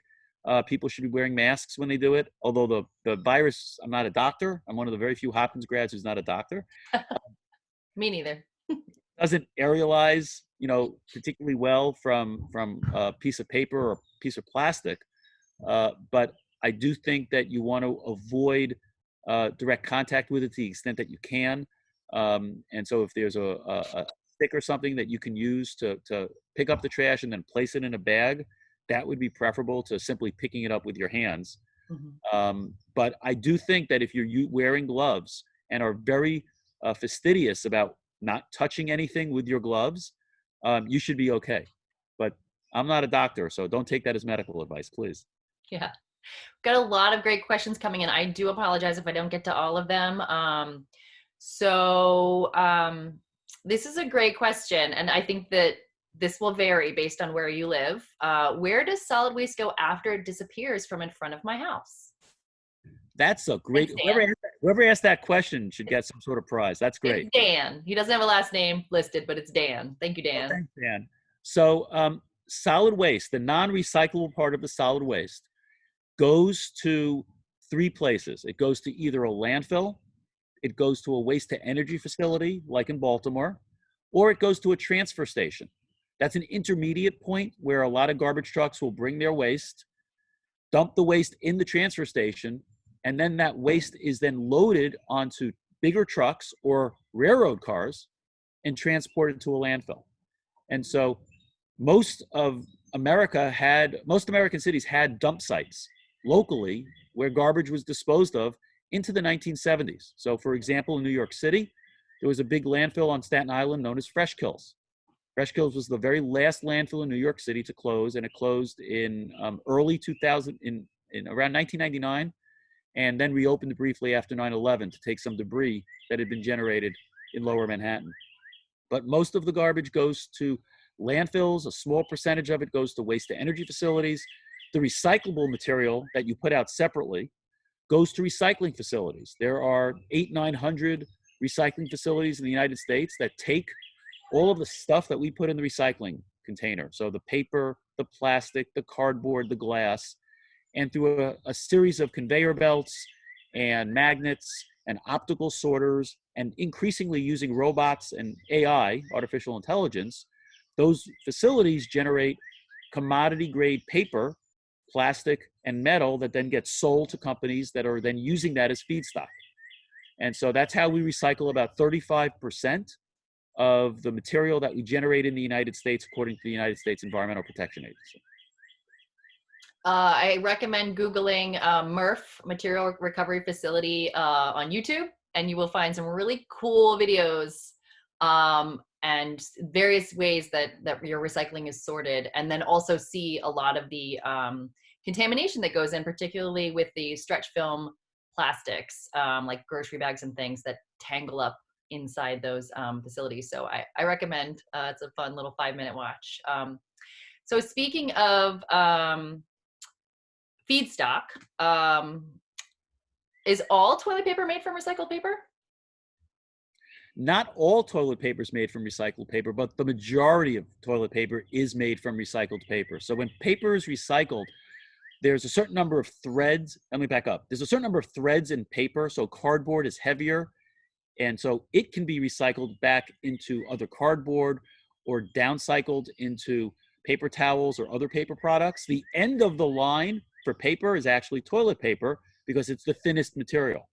people should be wearing masks when they do it. Although the virus, I'm not a doctor. I'm one of the very few Hopkins grads who's not a doctor. Me neither. Doesn't aerialize, you know, particularly well from a piece of paper or a piece of plastic. But I do think that you want to avoid direct contact with it to the extent that you can. And so if there's a stick or something that you can use to pick up the trash and then place it in a bag, that would be preferable to simply picking it up with your hands. Mm-hmm. But I do think that if you're wearing gloves and are very fastidious about not touching anything with your gloves, you should be okay. But I'm not a doctor, so don't take that as medical advice, please. Yeah. Got a lot of great questions coming in. I do apologize if I don't get to all of them. This is a great question, and I think that this will vary based on where you live. Where does solid waste go after it disappears from in front of my house? That's a great, whoever asked that question should get some sort of prize. That's great. It's Dan. He doesn't have a last name listed, but it's Dan. Thank you, Dan. Thanks, Dan. So solid waste, the non-recyclable part of the solid waste, goes to three places. It goes to either a landfill, it goes to a waste to energy facility, like in Baltimore, or it goes to a transfer station. That's an intermediate point where a lot of garbage trucks will bring their waste, dump the waste in the transfer station, and then that waste is then loaded onto bigger trucks or railroad cars and transported to a landfill. And so most American cities had dump sites locally where garbage was disposed of into the 1970s. So for example, in New York City, there was a big landfill on Staten Island known as Fresh Kills. Fresh Kills was the very last landfill in New York City to close, and it closed in early 2000, in around 1999, and then reopened briefly after 9/11 to take some debris that had been generated in Lower Manhattan. But most of the garbage goes to landfills. A small percentage of it goes to waste to energy facilities. The recyclable material that you put out separately goes to recycling facilities. There are 900 recycling facilities in the United States that take all of the stuff that we put in the recycling container. So the paper, the plastic, the cardboard, the glass, and through a series of conveyor belts and magnets and optical sorters, and increasingly using robots and AI, artificial intelligence, those facilities generate commodity grade paper, plastic, and metal that then gets sold to companies that are then using that as feedstock. And so that's how we recycle about 35% of the material that we generate in the United States, according to the United States Environmental Protection Agency. I recommend Googling MRF, Material Recovery Facility, on YouTube, and you will find some really cool videos and various ways that your recycling is sorted, and then also see a lot of the contamination that goes in, particularly with the stretch film plastics, like grocery bags and things that tangle up inside those facilities. So I recommend, it's a fun little 5-minute watch. So speaking of feedstock, is all toilet paper made from recycled paper? Not all toilet paper is made from recycled paper, but the majority of toilet paper is made from recycled paper. So when paper is recycled, there's a certain number of threads. Let me back up. There's a certain number of threads in paper. So cardboard is heavier. And so it can be recycled back into other cardboard or downcycled into paper towels or other paper products. The end of the line for paper is actually toilet paper because it's the thinnest material.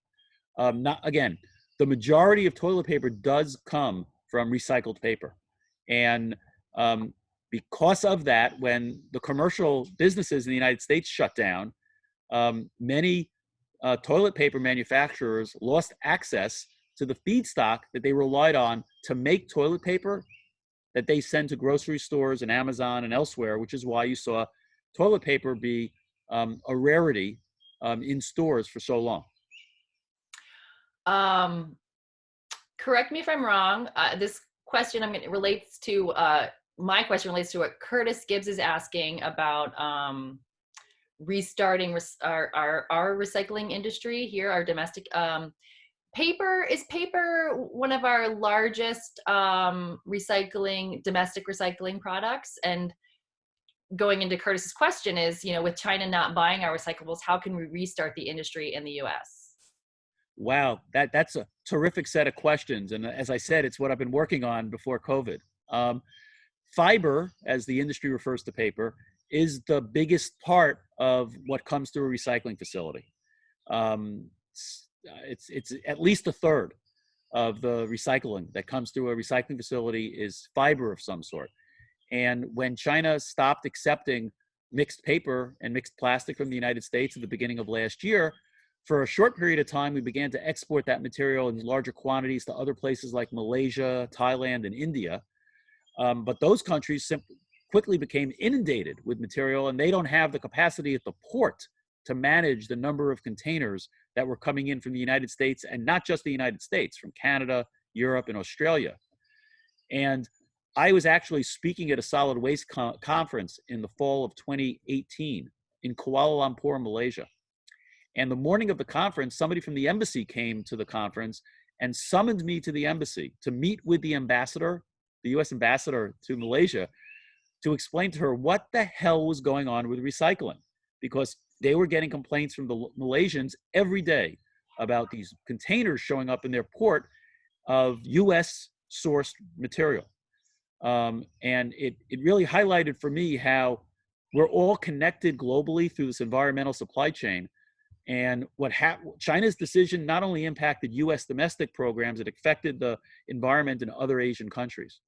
Again, the majority of toilet paper does come from recycled paper. And because of that, when the commercial businesses in the United States shut down, many toilet paper manufacturers lost access to the feedstock that they relied on to make toilet paper that they send to grocery stores and Amazon and elsewhere, which is why you saw toilet paper be a rarity in stores for so long. Correct me if I'm wrong. This question relates to my question relates to what Curtis Gibbs is asking about restarting our recycling industry here, our domestic. Is paper one of our largest domestic recycling products? And going into Curtis's question is, with China not buying our recyclables, how can we restart the industry in the US? Wow, that's a terrific set of questions. And as I said, it's what I've been working on before COVID. Fiber, as the industry refers to paper, is the biggest part of what comes through a recycling facility. It's at least a third of the recycling that comes through a recycling facility is fiber of some sort. And when China stopped accepting mixed paper and mixed plastic from the United States at the beginning of last year, for a short period of time, we began to export that material in larger quantities to other places like Malaysia, Thailand, and India. But those countries quickly became inundated with material, and they don't have the capacity at the port to manage the number of containers that were coming in from the United States, and not just the United States, from Canada, Europe, and Australia. And I was actually speaking at a solid waste conference in the fall of 2018 in Kuala Lumpur, Malaysia. And the morning of the conference, somebody from the embassy came to the conference and summoned me to the embassy to meet with the ambassador, the US ambassador to Malaysia, to explain to her what the hell was going on with recycling, because they were getting complaints from the Malaysians every day about these containers showing up in their port of US sourced material. And it really highlighted for me how we're all connected globally through this environmental supply chain. And China's decision not only impacted US domestic programs, it affected the environment in other Asian countries.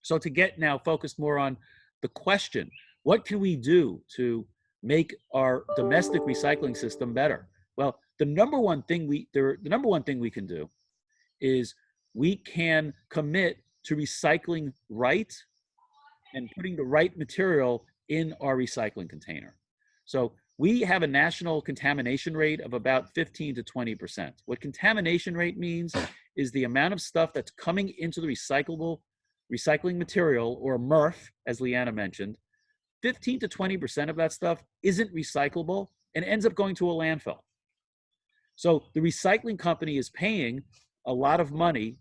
So to get now focused more on the question, what can we do to make our domestic recycling system better? Well, the number one thing we can do is we can commit to recycling right and putting the right material in our recycling container. So we have a national contamination rate of about 15 to 20%. What contamination rate means is the amount of stuff that's coming into the recycling material, or MRF, as Leanna mentioned. 15 to 20% of that stuff isn't recyclable and ends up going to a landfill. So the recycling company is paying a lot of money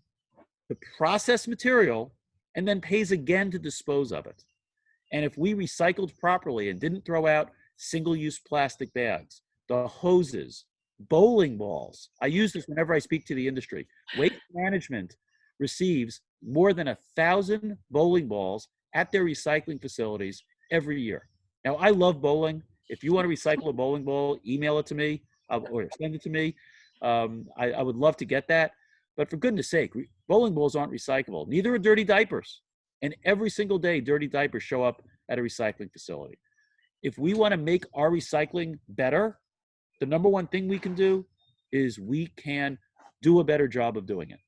to process material and then pays again to dispose of it. And if we recycled properly and didn't throw out single-use plastic bags, the hoses, bowling balls. I use this whenever I speak to the industry. Waste management receives more than 1,000 bowling balls at their recycling facilities every year. Now, I love bowling. If you want to recycle a bowling ball, email it to me or send it to me. I would love to get that. But for goodness sake, bowling balls aren't recyclable. Neither are dirty diapers. And every single day, dirty diapers show up at a recycling facility. If we want to make our recycling better, the number one thing we can do is we can do a better job of doing it.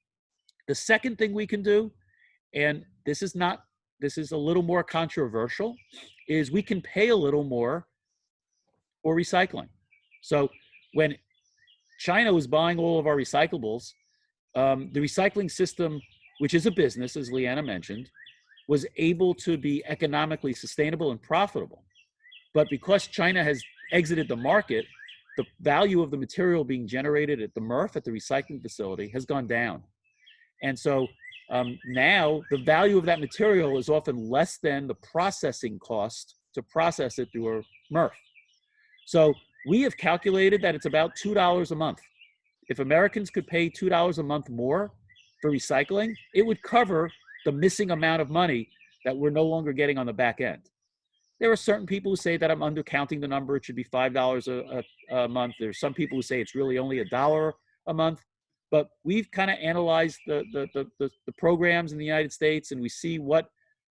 The second thing we can do, and this is a little more controversial, is we can pay a little more for recycling. So when China was buying all of our recyclables, the recycling system, which is a business, as Leanna mentioned, was able to be economically sustainable and profitable. But because China has exited the market, the value of the material being generated at the MRF, at the recycling facility, has gone down. And so now the value of that material is often less than the processing cost to process it through a MRF. So we have calculated that it's about $2 a month. If Americans could pay $2 a month more for recycling, it would cover the missing amount of money that we're no longer getting on the back end. There are certain people who say that I'm undercounting the number. It should be $5 a month. There's some people who say it's really only $1 a month. But we've kind of analyzed the programs in the United States, and we see what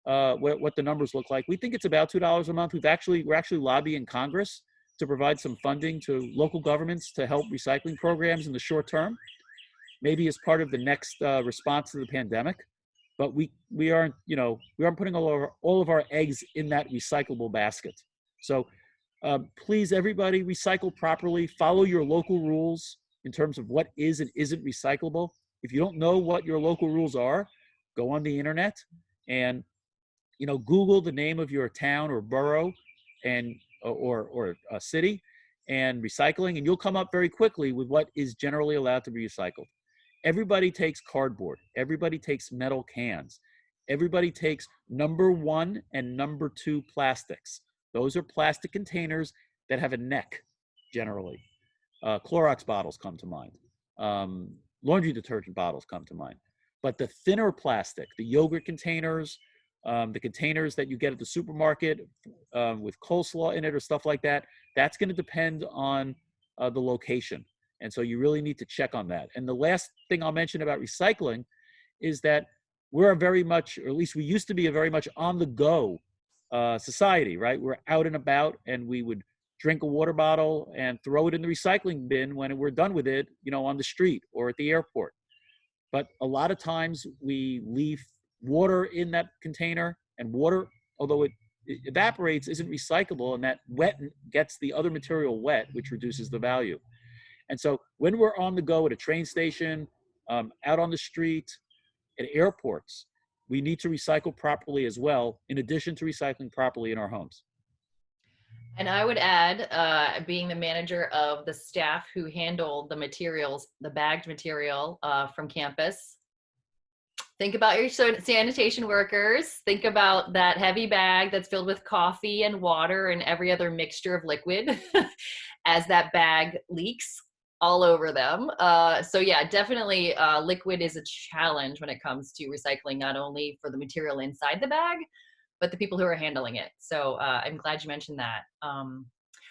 the numbers look like. We think it's about $2 a month. We're actually lobbying Congress to provide some funding to local governments to help recycling programs in the short term, maybe as part of the next response to the pandemic. But we aren't putting all of our eggs in that recyclable basket. So please, everybody, recycle properly. Follow your local rules in terms of what is and isn't recyclable. If you don't know what your local rules are, go on the internet and Google the name of your town or borough and or a city and recycling, and you'll come up very quickly with what is generally allowed to be recycled. Everybody takes cardboard. Everybody takes metal cans. Everybody takes number 1 and number 2 plastics. Those are plastic containers that have a neck, generally. Clorox bottles come to mind. Laundry detergent bottles come to mind. But the thinner plastic, the yogurt containers, the containers that you get at the supermarket with coleslaw in it or stuff like that, that's going to depend on the location. And so you really need to check on that. And the last thing I'll mention about recycling is that we're a very much, or at least we used to be a very much on the go society, right? We're out and about, and we would drink a water bottle and throw it in the recycling bin when we're done with it, on the street or at the airport. But a lot of times we leave water in that container, and water, although it evaporates, isn't recyclable, and that wet gets the other material wet, which reduces the value. And so when we're on the go at a train station, out on the street, at airports, we need to recycle properly as well, in addition to recycling properly in our homes. And I would add, being the manager of the staff who handled the materials, the bagged material from campus, think about your sanitation workers. Think about that heavy bag that's filled with coffee and water and every other mixture of liquid as that bag leaks all over them. So yeah, definitely liquid is a challenge when it comes to recycling, not only for the material inside the bag, but the people who are handling it. So I'm glad you mentioned that.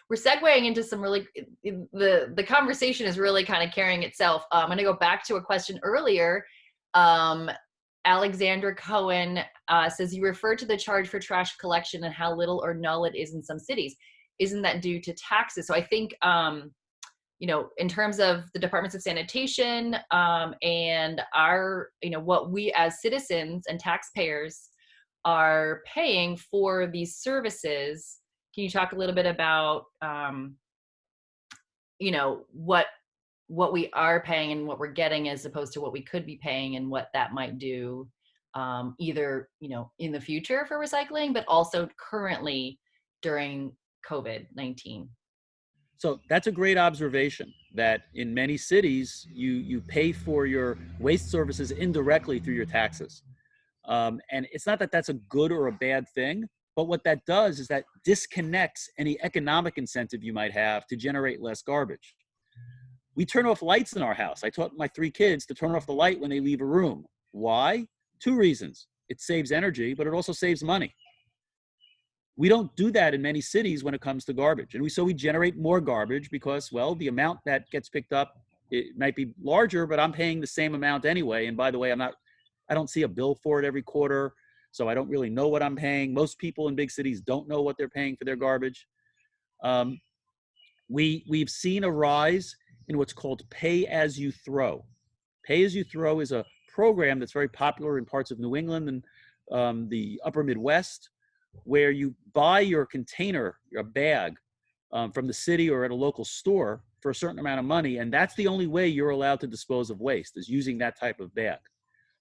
We're segueing into some really, the conversation is really kind of carrying itself. I'm gonna go back to a question earlier. Alexandra Cohen says, you referred to the charge for trash collection and how little or null it is in some cities. Isn't that due to taxes? So I think, in terms of the departments of sanitation and our, what we as citizens and taxpayers are paying for these services, can you talk a little bit about, what we are paying and what we're getting as opposed to what we could be paying, and what that might do either, in the future for recycling, but also currently during COVID-19? So that's a great observation, that in many cities, you pay for your waste services indirectly through your taxes. And it's not that that's a good or a bad thing, but what that does is that disconnects any economic incentive you might have to generate less garbage. We turn off lights in our house. I taught my 3 kids to turn off the light when they leave a room. Why? 2 reasons. It saves energy, but it also saves money. We don't do that in many cities when it comes to garbage. And so we generate more garbage because, well, the amount that gets picked up, it might be larger, but I'm paying the same amount anyway. And by the way, I don't see a bill for it every quarter, so I don't really know what I'm paying. Most people in big cities don't know what they're paying for their garbage. We've seen a rise in what's called pay as you throw. Pay as you throw is a program that's very popular in parts of New England and the upper Midwest, where you buy your container, your bag, from the city or at a local store for a certain amount of money, and that's the only way you're allowed to dispose of waste, is using that type of bag.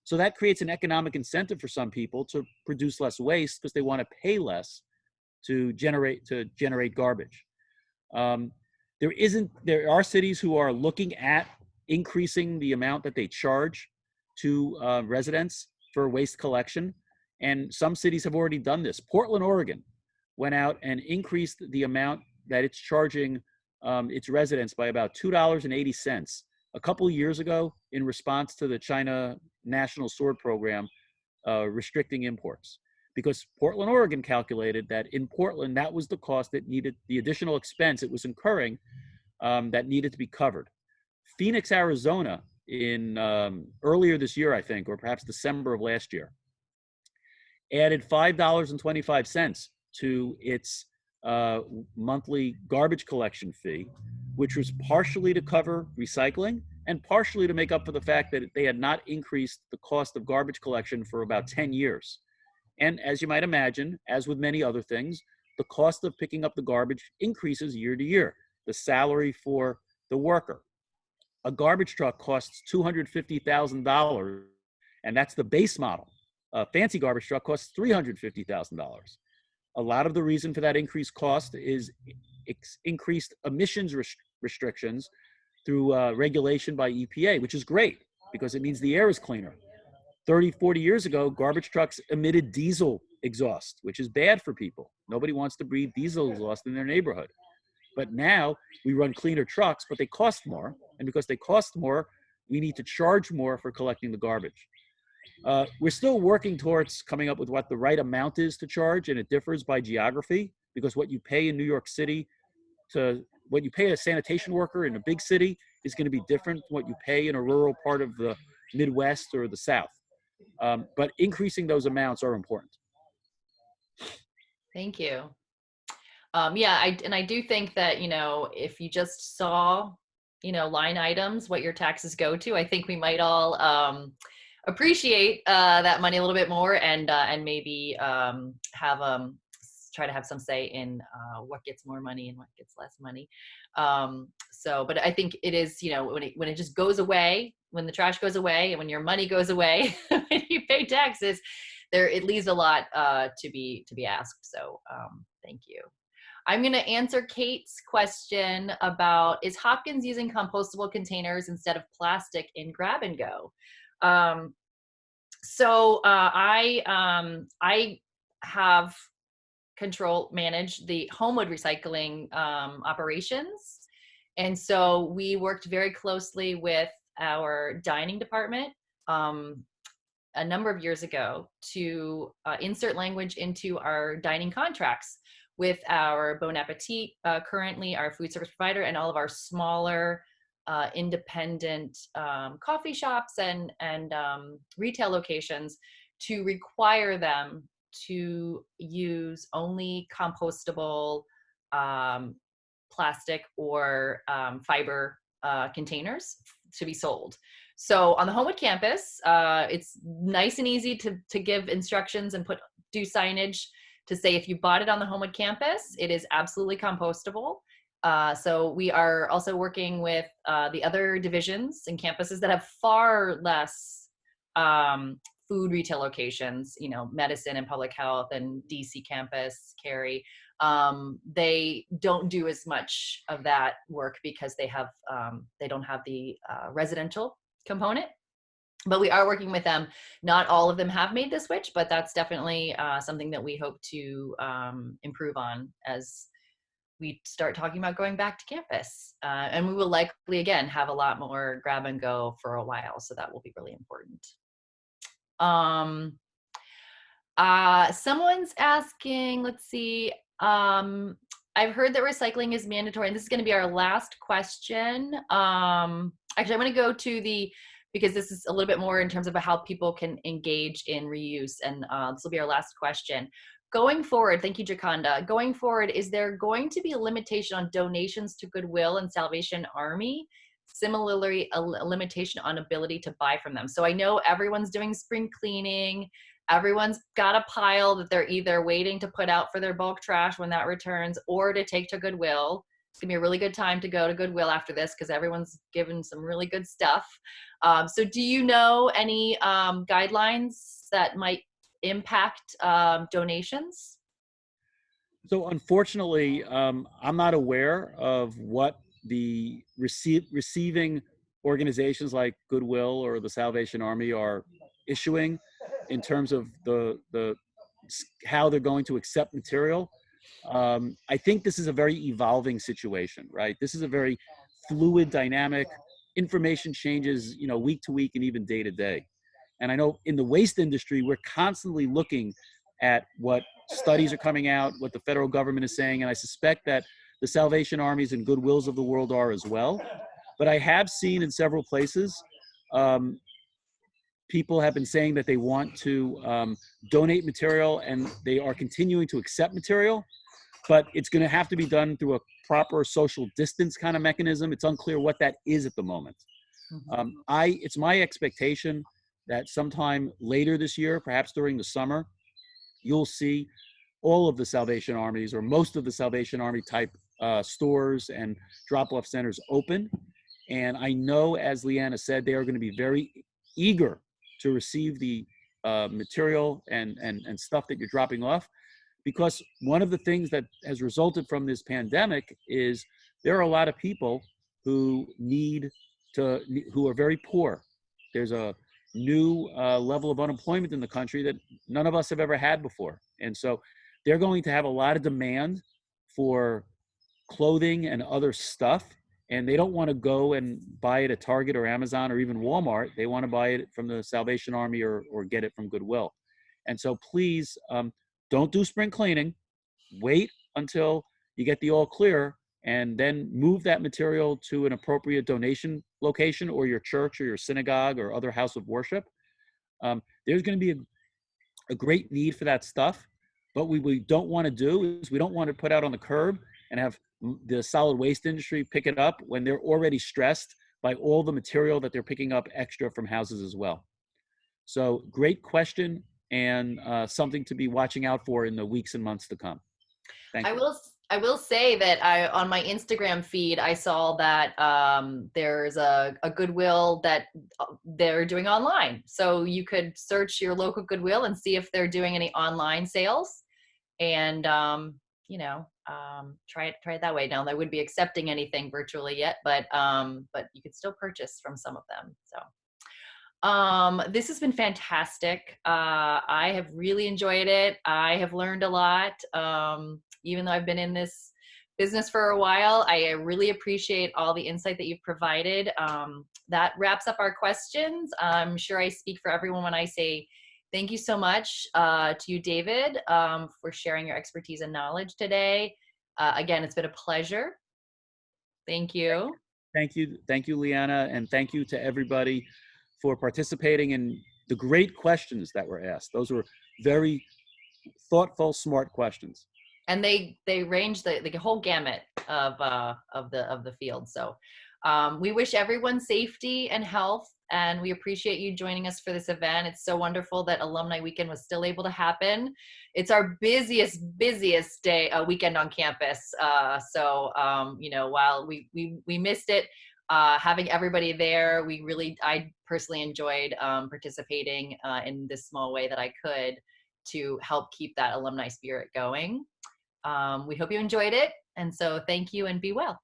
So that creates an economic incentive for some people to produce less waste because they want to pay less to generate garbage. There are cities who are looking at increasing the amount that they charge to residents for waste collection. And some cities have already done this. Portland, Oregon went out and increased the amount that it's charging its residents by about $2.80 a couple of years ago in response to the China National Sword Program restricting imports. Because Portland, Oregon calculated that in Portland, that was the cost that needed, the additional expense it was incurring that needed to be covered. Phoenix, Arizona, in earlier this year, I think, or perhaps December of last year, added $5.25 to its monthly garbage collection fee, which was partially to cover recycling and partially to make up for the fact that they had not increased the cost of garbage collection for about 10 years. And as you might imagine, as with many other things, the cost of picking up the garbage increases year to year. The salary for the worker. A garbage truck costs $250,000, and that's the base model. A fancy garbage truck costs $350,000. A lot of the reason for that increased cost is increased emissions restrictions through regulation by EPA, which is great because it means the air is cleaner. 30, 40 years ago, garbage trucks emitted diesel exhaust, which is bad for people. Nobody wants to breathe diesel exhaust in their neighborhood. But now we run cleaner trucks, but they cost more. And because they cost more, we need to charge more for collecting the garbage. We're still working towards coming up with what the right amount is to charge, and it differs by geography, because what you pay in New York City to what you pay a sanitation worker in a big city is going to be different from what you pay in a rural part of the Midwest or the South. But increasing those amounts are important. Thank you. Yeah, I do think that, if you just saw, line items, what your taxes go to, I think we might all appreciate that money a little bit more and maybe try to have some say in what gets more money and what gets less money. But I think it is, when it just goes away, when the trash goes away and when your money goes away, when you pay taxes, it leaves a lot to be asked. So thank you. I'm going to answer Kate's question about, is Hopkins using compostable containers instead of plastic in grab and go? I have managed the Homewood recycling operations. And so we worked very closely with our dining department a number of years ago to insert language into our dining contracts with our Bon Appetit, currently our food service provider, and all of our smaller independent coffee shops and retail locations, to require them to use only compostable plastic or fiber containers to be sold. So on the Homewood campus, it's nice and easy to give instructions and do signage to say, if you bought it on the Homewood campus, it is absolutely compostable. So we are also working with the other divisions and campuses that have far less food retail locations, medicine and public health and DC campus, Cary. They don't do as much of that work because they don't have the residential component. But we are working with them. Not all of them have made the switch, but that's definitely something that we hope to improve on as we start talking about going back to campus. And we will likely, again, have a lot more grab and go for a while. So that will be really important. Someone's asking, let's see, I've heard that recycling is mandatory, and this is going to be our last question. Actually, I'm going to go to because this is a little bit more in terms of how people can engage in reuse, and this will be our last question. Going forward, thank you, Jaconda. Going forward, is there going to be a limitation on donations to Goodwill and Salvation Army? Similarly, a limitation on ability to buy from them. So I know everyone's doing spring cleaning. Everyone's got a pile that they're either waiting to put out for their bulk trash when that returns or to take to Goodwill. It's gonna be a really good time to go to Goodwill after this because everyone's given some really good stuff. So do you know any guidelines that might impact donations? So unfortunately, I'm not aware of what the receiving organizations like Goodwill or the Salvation Army are issuing in terms of how they're going to accept material. I think this is a very evolving situation, right? This is a very fluid, dynamic. Information changes, week to week and even day to day. And I know in the waste industry, we're constantly looking at what studies are coming out, what the federal government is saying, and I suspect that the Salvation Armies and Goodwills of the world are as well. But I have seen in several places, people have been saying that they want to donate material and they are continuing to accept material, but it's going to have to be done through a proper social distance kind of mechanism. It's unclear what that is at the moment. It's my expectation that sometime later this year, perhaps during the summer, you'll see all of the Salvation Armies or most of the Salvation Army type stores and drop-off centers open. And I know, as Leanna said, they are going to be very eager to receive the material and stuff that you're dropping off, because one of the things that has resulted from this pandemic is there are a lot of people who who are very poor. There's a new level of unemployment in the country that none of us have ever had before. And so they're going to have a lot of demand for clothing and other stuff. And they don't want to go and buy it at Target or Amazon or even Walmart. They want to buy it from the Salvation Army or get it from Goodwill. And so please don't do spring cleaning. Wait until you get the all clear and then move that material to an appropriate donation location or your church or your synagogue or other house of worship. There's going to be a great need for that stuff. But what we don't want to do is we don't want to put out on the curb and have the solid waste industry pick it up when they're already stressed by all the material that they're picking up extra from houses as well. So great question, and something to be watching out for in the weeks and months to come. Thank you. I will say that on my Instagram feed, I saw that there's a Goodwill that they're doing online. So you could search your local Goodwill and see if they're doing any online sales, and try it that way. Now, they wouldn't be accepting anything virtually yet, but you could still purchase from some of them. So this has been fantastic. I have really enjoyed it. I have learned a lot. Even though I've been in this business for a while, I really appreciate all the insight that you've provided. That wraps up our questions. I'm sure I speak for everyone when I say thank you so much to you, David, for sharing your expertise and knowledge today. Again, it's been a pleasure. Thank you. Thank you, Leanna, and thank you to everybody for participating in the great questions that were asked. Those were very thoughtful, smart questions. And they range the whole gamut of the field. So we wish everyone safety and health, and we appreciate you joining us for this event. It's so wonderful that Alumni Weekend was still able to happen. It's our busiest weekend on campus. So while we missed it, having everybody there, I personally enjoyed participating in this small way that I could to help keep that alumni spirit going. We hope you enjoyed it. And so thank you and be well.